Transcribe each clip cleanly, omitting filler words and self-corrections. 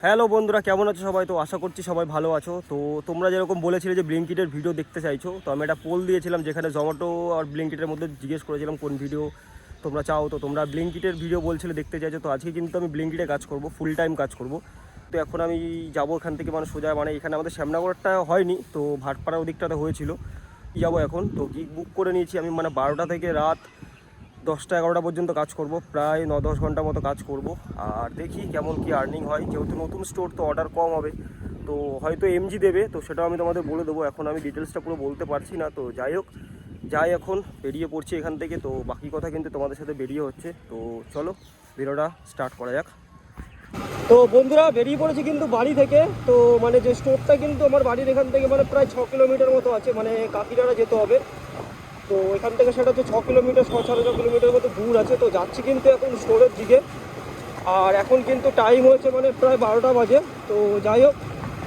Hello বন্ধুরা, কেমন আছো সবাই? তো আশা করছি সবাই ভালো আছো। তো তোমরা যেরকম বলেছিলে যে ব্লিঙ্কিটের ভিডিও দেখতে চাইছো, তো আমি একটা পোল দিয়েছিলাম যেখানে জোম্যাটো আর ব্লিঙ্কিটের মধ্যে জিজ্ঞেস করেছিলাম কোন ভিডিও তোমরা চাও। তো তোমরা ব্লিঙ্কিটের ভিডিও বলছিলে দেখতে চাইছো। তো আজকে কিন্তু আমি ব্লিঙ্কিটে কাজ করব, ফুল টাইম কাজ করব। তো এখন আমি যাবো এখান থেকে, মানে সোজা, মানে এখানে আমাদের শ্যামনগরটা হয়নি, তো ভাটপাড়ার ওদিকটাতে হয়েছিল। যাবো এখন। তো গিগ বুক করে নিয়েছি আমি, মানে 12টা থেকে রাত 10টা-11টা পর্যন্ত কাজ করব, প্রায় 9-10 ঘন্টা মতো কাজ করব। আর দেখি কেমন কি আর্নিং হয়, যেহেতু নতুন স্টোর তো অর্ডার কম হবে, তো হয়তো এমজি দেবে, তো সেটাও আমি তোমাদের বলে দেবো। এখন আমি ডিটেলসটা পুরো বলতে পারছি না। তো যাই হোক, যাই এখন বেরিয়ে পড়ছি এখান থেকে। তো বাকি কথা কিন্তু তোমাদের সাথে বেরিয়ে হচ্ছে। তো চলো ভিডিওটা স্টার্ট করা যাক। তো বন্ধুরা, বেরিয়ে পড়েছি কিন্তু বাড়ি থেকে। তো মানে যে স্টোরটা কিন্তু আমার বাড়ির এখান থেকে মানে প্রায় 6 কিলোমিটার মতো আছে, মানে কাকিনাড়া যেতে হবে। তো এখান থেকে সেটা হচ্ছে 6 কিলোমিটার, 6-6.5 কিলোমিটার মতো দূর আছে। তো যাচ্ছি কিন্তু এখন স্টোরের দিকে। আর এখন কিন্তু টাইম হয়েছে মানে প্রায় 12টা বাজে। তো যাই হোক,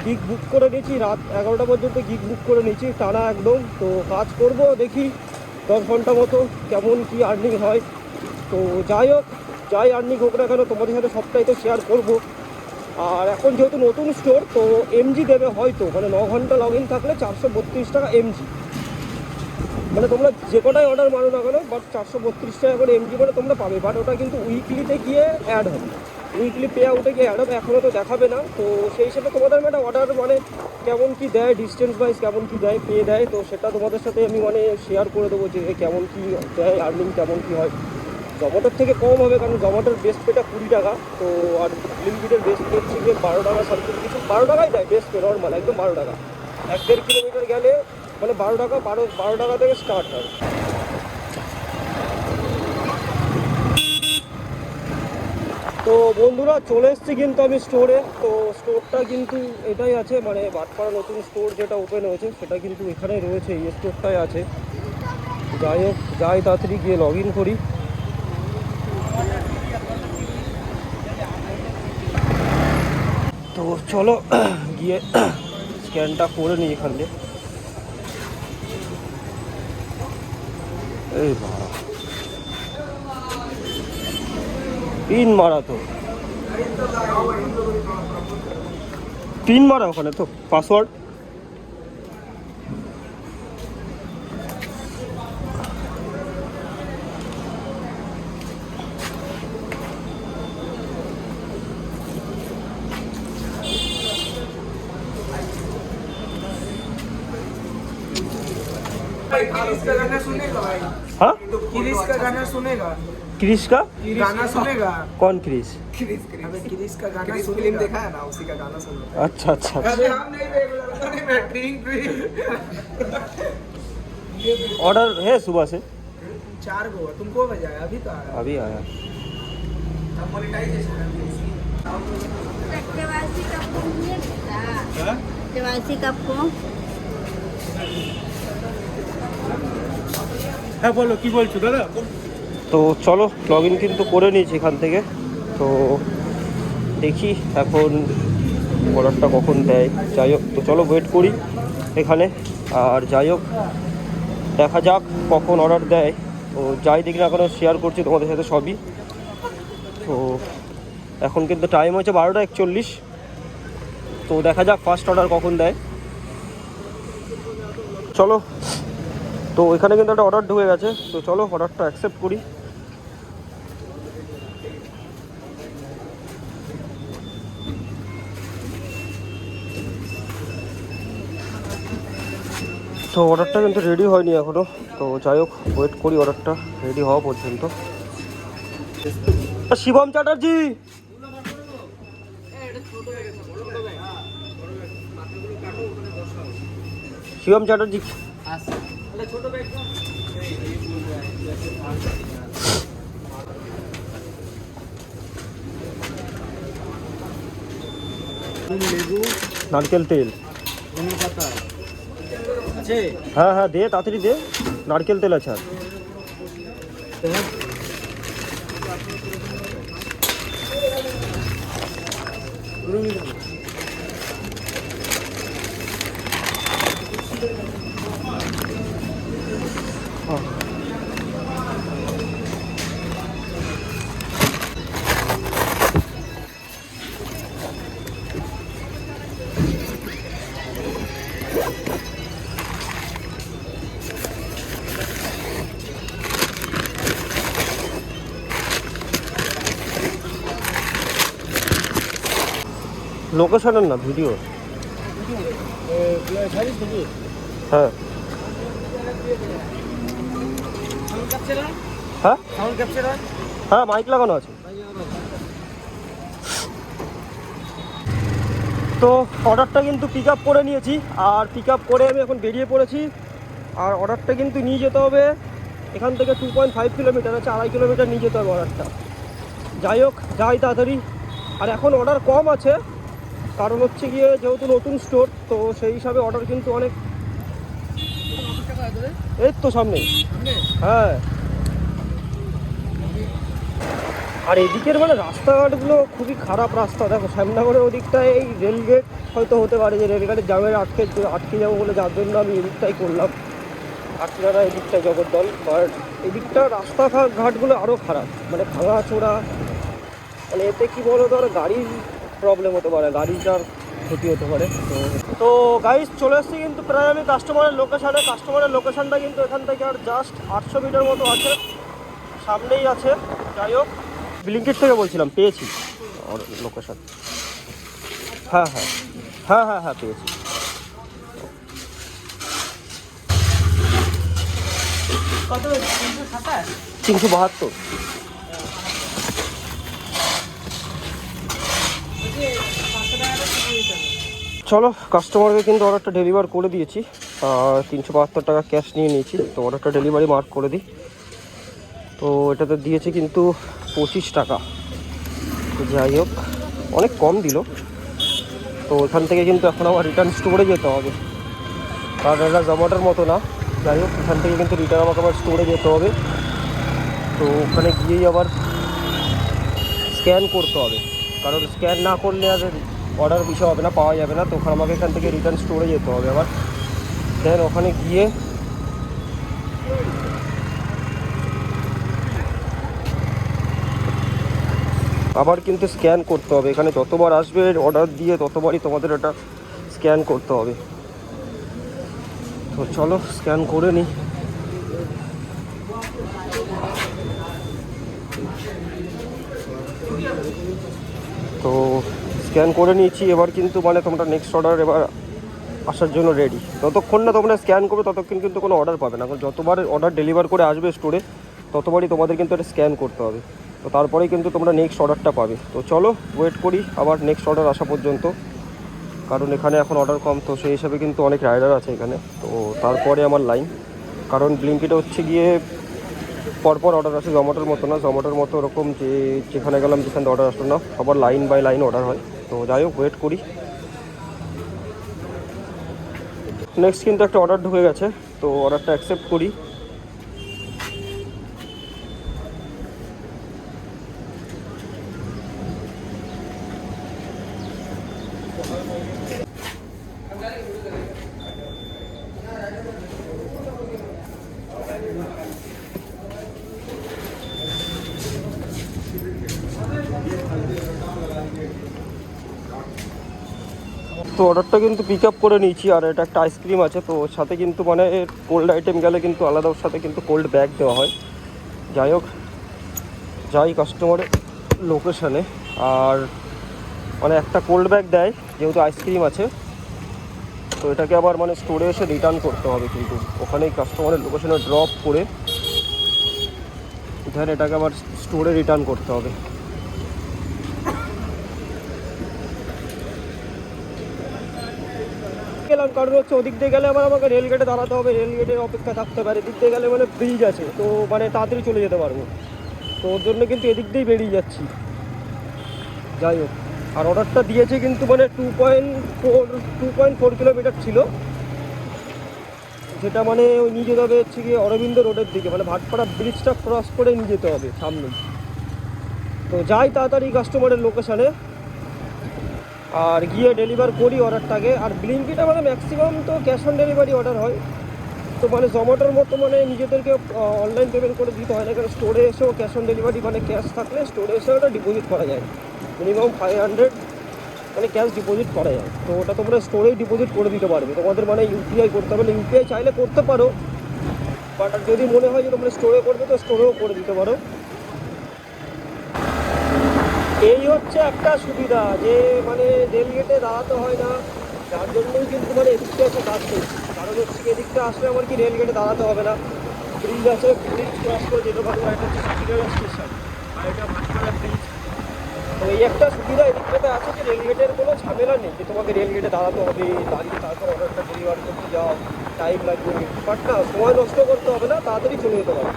গিগ বুক করে নিয়েছি, রাত 11টা পর্যন্ত গিগ বুক করে নিয়েছি টানা একদম। তো কাজ করব, দেখি 10 ঘন্টা মতো কেমন কি আর্নিং হয়। তো যাই হোক, যাই আর্নিং হোক না কেন তোমাদের সাথে সবটাই তো শেয়ার করব। আর এখন যেহেতু নতুন স্টোর, তো এমজি দেবে হয়তো, মানে 9 ঘন্টা লগ ইন থাকলে 432 টাকা এমজি। মানে তোমরা যে কটাই অর্ডার মারো না কেন, বাট 432 টাকা করে এমজি করে তোমরা পাবে। বাট ওটা কিন্তু উইকলিতে গিয়ে অ্যাড হবে, উইকলি পে আউটে গিয়ে অ্যাড হবে, এখনও তো দেখাবে না। তো সেই হিসেবে তোমাদের আমি একটা অর্ডার, মানে কেমন কি দেয়, ডিস্টেন্স ওয়াইজ কেমন কি দেয়, পে দেয়, তো সেটা তোমাদের সাথে আমি মানে শেয়ার করে দেবো যে কেমন কি দেয়, আর্নিং কেমন কি হয়। জোম্যাটোর থেকে কম হবে, কারণ জোম্যাটোর বেস্ট পেটা 20 টাকা। তো আর ব্লিঙ্কিটের বেস্ট পে হচ্ছে গিয়ে 12 টাকা, সামথিং কিছু 12 টাকাই দেয় বেস্ট পে, নর্মাল একদম 12 টাকা। 1-1.5 কিলোমিটার গেলে মানে 12 টাকা, 12 টাকা থেকে স্টার্ট হয়। তো বন্ধুরা, চলে এসেছি কিন্তু আমি স্টোরে। তো স্টোরটা কিন্তু এটাই আছে, মানে ভাটপাড়া নতুন স্টোর যেটা ওপেন হয়েছে সেটা কিন্তু এখানেই রয়েছে, এই স্টোরটাই আছে। যাই হোক, যাই তাড়াতাড়ি গিয়ে লগ ইন করি। তো চলো গিয়ে স্ক্যানটা করে নিই এখান থেকে। এই বাবা, পিন মারা, তো পিন মারা ওখানে, তো পাসওয়ার্ড। क्रिस का गाना सुनेगा भाई? हाँ, क्रिस का गाना सुनेगा? क्रिस का गाना सुनेगा? कौन क्रिस? अबे क्रिस का गाना फिल्म देखा है ना, उसी का गाना सुन। अच्छा अच्छा अबे अच्छा। हम नहीं देख रहे, मैं ड्रिंक ऑर्डर है सुबह से, 4 गो तुमको बजाया अभी तो आया। अभी आया। अब मोनेटाइजेशन केवाईसी कब को? হ্যাঁ বলো, কি বলছো দাদা? তো চলো লগ ইন কিন্তু করে নিয়েছি এখান থেকে। তো দেখি এখন অর্ডারটা কখন দেয়। যাই হোক, তো চলো ওয়েট করি এখানে। আর যাই হোক, দেখা যাক কখন অর্ডার দেয়। তো যাই দেখি না, এখনও শেয়ার করছি তোমাদের সাথে সবই। তো এখন কিন্তু টাইম হচ্ছে 12টা 41। তো দেখা যাক ফার্স্ট অর্ডার কখন দেয়। চলো, তো এখানে কিন্তু একটা অর্ডার ঢুকে গেছে। তো চলো অর্ডারটা অ্যাকসেপ্ট করি। তো অর্ডারটা কিন্তু রেডি হয়নি এখনও। তো যাই হোক, ওয়েট করি অর্ডারটা রেডি হওয়া পর্যন্ত। শিবম চ্যাটার্জি, শিবম চ্যাটার্জি। নারকেল তেল, হ্যাঁ হ্যাঁ দে, তাড়াতাড়ি দে। নারকেল তেল আছে। আর লোকেশনের না, ভিডিও। হ্যাঁ হ্যাঁ হ্যাঁ, মাইক লাগানো আছে। তো অর্ডারটা কিন্তু পিক আপ করে নিয়েছি, আর পিক আপ করে আমি এখন বেরিয়ে পড়েছি। আর অর্ডারটা কিন্তু নিয়ে যেতে হবে এখান থেকে 2.5 কিলোমিটার আছে, 2.5 কিলোমিটার নিয়ে যেতে হবে অর্ডারটা। যাই হোক, যাই তাড়াতাড়ি। আর এখন অর্ডার কম আছে, কারণ হচ্ছে গিয়ে যেহেতু নতুন স্টোর, তো সেই হিসাবে অর্ডার কিন্তু অনেক। এই তো সামনে। হ্যাঁ, আর এদিকের মানে রাস্তাঘাটগুলো খুবই খারাপ রাস্তা। দেখো শ্যামনগরের ওদিকটায় এই রেলগেট হয়তো হতে পারে যে রেলগেটের জামের আটকে যাবো বলে, যার জন্য আমি এদিকটাই করলাম। আটকারা এদিকটায় জগদ্দল। বাট এদিকটা রাস্তাঘাটগুলো আরও খারাপ, মানে ভাঙা চোরা। মানে এতে কী বলো তো, আর গাড়ির প্রবলেম হতে পারে, গাড়িটার ক্ষতি হতে পারে। তো গাইস, চলে এসেছি কিন্তু প্রায় আমি কাস্টমারের লোকেশানে। কাস্টমারের লোকেশানটা কিন্তু এখান থেকে আর জাস্ট 800 মিটার মতো আছে, সামনেই আছে। যাই হোক, ব্লিঙ্কিট থেকে বলছিলাম, পেয়েছি লোকেশান। হ্যাঁ হ্যাঁ হ্যাঁ হ্যাঁ হ্যাঁ, পেয়েছি। 372। চলো, কাস্টমারকে কিন্তু অর্ডারটা ডেলিভার করে দিয়েছি, আর 372 টাকা ক্যাশ নিয়ে নিয়েছি। তো অর্ডারটা ডেলিভারি মার্ক করে দিই। তো এটাতে দিয়েছে কিন্তু 25 টাকা। যাই হোক, অনেক কম দিল। তো এখান থেকে কিন্তু এখন আমার রিটার্ন স্টোরে যেতে হবে, কারণ এটা জোম্যাটোর মতো না। যাই হোক, এখান থেকে কিন্তু রিটার্ন আমাকে আবার স্টোরে যেতে হবে। তো ওখানে গিয়েই আবার স্ক্যান করতে হবে, কারণ স্ক্যান না করলে আর অর্ডার বিষয় হবে না, পাওয়া যাবে না। তো ওখানে আমাকে এখান থেকে রিটার্ন স্টোরে যেতে হবে আবার। দেন ওখানে গিয়ে আবার কিন্তু স্ক্যান করতে হবে। এখানে যতবার আসবে অর্ডার দিয়ে ততবারই তোমাদের এটা স্ক্যান করতে হবে। তো চলো স্ক্যান করে নিই। তো স্ক্যান করে নিয়েছি, এবার কিন্তু মানে তোমরা নেক্সট অর্ডার এবার আসার জন্য রেডি। যতক্ষণ না তোমরা স্ক্যান করবে ততক্ষণ কিন্তু কোনো অর্ডার পাবে না, কারণ যতবার অর্ডার ডেলিভার করে আসবে স্টোরে ততবারই তোমাদের কিন্তু এটা স্ক্যান করতে হবে। তো তারপরেই কিন্তু তোমরা নেক্সট অর্ডারটা পাবে। তো চলো ওয়েট করি আবার নেক্সট অর্ডার আসা পর্যন্ত, কারণ এখানে এখন অর্ডার কম, তো সেই হিসাবে কিন্তু অনেক রাইডার আছে এখানে। তো তারপরে আমার লাইন, কারণ ব্লিঙ্কিটে হচ্ছে গিয়ে পরপর অর্ডার আসে, জোম্যাটোর মতো না। জোম্যাটোর মতো ওরকম যে যেখানে গেলাম যেখানে অর্ডার আসলো না, সবার লাইন বাই লাইন অর্ডার হয়। তো যাই হোক, ওয়েট করি। নেক্সট কিন্তু একটা অর্ডার ঢুকে গেছে, তো অর্ডারটা অ্যাকসেপ্ট করি। তো অর্ডারটা কিন্তু পিক আপ করে নিয়েছি, আর এটা একটা আইসক্রিম আছে। তো ওর সাথে কিন্তু মানে কোল্ড আইটেম গেলে কিন্তু আলাদা ওর সাথে কিন্তু কোল্ড ব্যাগ দেওয়া হয়। যাই হোক, যাই কাস্টমারের লোকেশানে, আর মানে একটা কোল্ড ব্যাগ দেয় যেহেতু আইসক্রিম আছে। তো এটাকে আবার মানে স্টোরে এসে রিটার্ন করতে হবে, কিন্তু ওখানেই কাস্টমারের লোকেশানে ড্রপ করে দেন এটাকে আবার স্টোরে রিটার্ন করতে হবে। গেলাম, কারণ হচ্ছে ওদিক দিয়ে গেলে আবার আমাকে রেলগেটে দাঁড়াতে হবে, রেলগেটের অপেক্ষা থাকতে পারে। এদিক দিয়ে গেলে মানে ব্রিজ আছে, তো মানে তাড়াতাড়ি চলে যেতে পারবো। তো ওর জন্য কিন্তু এদিক দিয়েই বেরিয়ে যাচ্ছি। যাই হোক, আর অর্ডারটা দিয়েছে কিন্তু মানে 2.4 কিলোমিটার ছিল, যেটা মানে ওই নিয়ে যেতে হবে হচ্ছে গিয়ে অরবিন্দ রোডের দিকে, মানে ভাটপাড়া ব্রিজটা ক্রস করে নিয়ে যেতে হবে সামনে। তো যাই তাড়াতাড়ি কাস্টমারের লোকেশানে, আর গিয়ে ডেলিভার করি অর্ডারটাকে। আর ব্লিঙ্কিটে মানে ম্যাক্সিমাম তো ক্যাশ অন ডেলিভারি অর্ডার হয়। তো মানে জোম্যাটোর মতো মানে নিজেদেরকে অনলাইন পেমেন্ট করে দিতে হয় না, কারণ স্টোরে এসেও ক্যাশ অন ডেলিভারি মানে ক্যাশ থাকলে স্টোরে এসেও ওটা ডিপোজিট করা যায়। মিনিমাম 500 মানে ক্যাশ ডিপোজিট করা যায়। তো ওটা তোমরা স্টোরেই ডিপোজিট করে দিতে পারবে, তোমাদের মানে ইউপিআই করতে হবে না। ইউপিআই চাইলে করতে পারো, বাট যদি মনে হয় যে তোমরা স্টোরে করবে তো স্টোরেও করে দিতে পারো। এই হচ্ছে একটা সুবিধা যে মানে রেলগেটে দাঁড়াতে হয় না, যার জন্যই কিন্তু মানে এদিকটা এসে কাজ করছি। কারণ হচ্ছে এদিকটা আসলে আমার কি রেলগেটে দাঁড়াতে হবে না, ব্রিজ আছে, ব্রিজ ক্রস করে যেতে পারবো। এটা হচ্ছে সিকিউরিটি স্টেশন আর এটা ভাটপাড়া ব্রিজ। তো এই একটা সুবিধা এদিকটাতে আছে যে রেলগেটের কোনো ঝামেলা নেই যে তোমাকে রেলগেটে দাঁড়াতে হবে, দাঁড়িয়ে তারপর অর্ডারটা ডেলিভার করতে যাও, টাইম লাগবে। বাট না, সময় নষ্ট করতে হবে না, তাড়াতাড়ি চলে যেতে পারবে।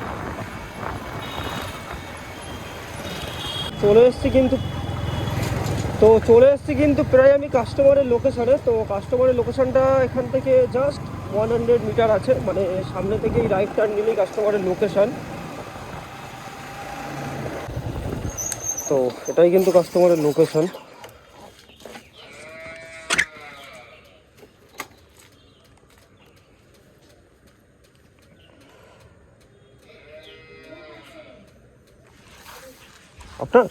চলে এসেছি কিন্তু প্রায় আমি কাস্টমারের লোকেশনে। তো কাস্টমারের লোকেশনটা এখান থেকে জাস্ট 100 মিটার আছে, মানে সামনে থেকেই রাইট টার্ন নিলেই কাস্টমারের লোকেশন। তো এটাই কিন্তু কাস্টমারের লোকেশন। আপনার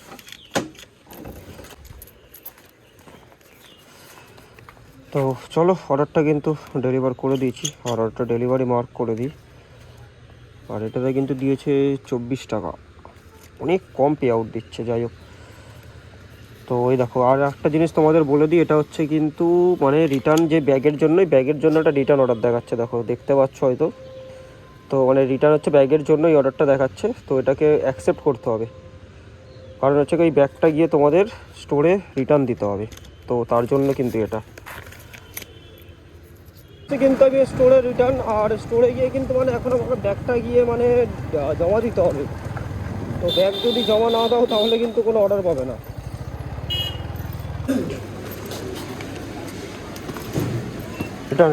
তো চলো, অর্ডারটা কিন্তু ডেলিভার করে দিয়েছি, আর অর্ডারটা ডেলিভারি মার্ক করে দিই। আর এটাতে কিন্তু দিয়েছে 24 টাকা, অনেক কম পে আউট দিচ্ছে। যাই হোক, তো ওই দেখো আর একটা জিনিস তোমাদের বলে দিই, এটা হচ্ছে কিন্তু মানে রিটার্ন যে ব্যাগের জন্য একটা রিটার্ন অর্ডার দেখাচ্ছে, দেখো দেখতে পাচ্ছ হয়তো। তো মানে রিটার্ন হচ্ছে ব্যাগের জন্যই অর্ডারটা দেখাচ্ছে, তো এটাকে অ্যাকসেপ্ট করতে হবে। কারণ হচ্ছে ওই ব্যাগটা গিয়ে তোমাদের স্টোরে রিটার্ন দিতে হবে, তো তার জন্য কিন্তু এটা কিন্তু আমি স্টোরে রিটার্ন, আর স্টোরে গিয়ে কিন্তু মানে এখন আমাকে ব্যাগটা গিয়ে মানে জমা দিতে হবে। তো ব্যাগ যদি জমা না দাও তাহলে কিন্তু কোনো অর্ডার পাবে না। রিটার্ন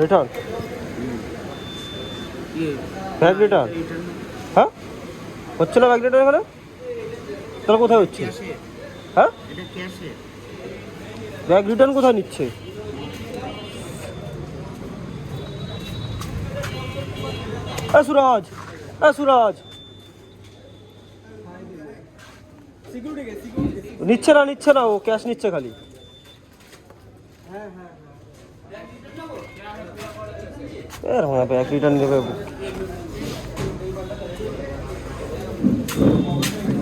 ব্যাগ রিটার্ন, হ্যাঁ হচ্ছে না ব্যাগ রিটার্ন এখানে, তাহলে কোথায় হচ্ছে? হ্যাঁ ব্যাগ রিটার্ন কোথায় নিচ্ছে? সুরাজ নিচ্ছে না, ও ক্যাশ নিচ্ছে খালি। হ্যাঁ ব্যাগ রিটার্ন দেবে।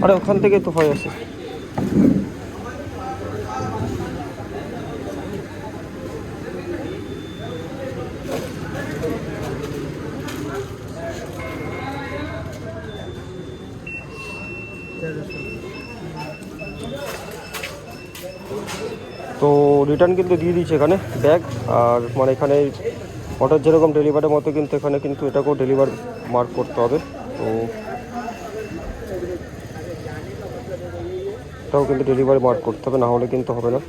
আরে ওখান থেকে তো হয়ে আসে। তো রিটার্ন কিন্তু দিয়ে দিয়েছে এখানে ব্যাগ, আর মানে এখানে অর্ডার যেরকম ডেলিভারির মতো কিন্তু এখানে কিন্তু এটাকেও ডেলিভার মার্ক করতে হবে। তো এটাও কিন্তু ডেলিভারি মার্ক করতে হবে, না হলে কিন্তু হবে না।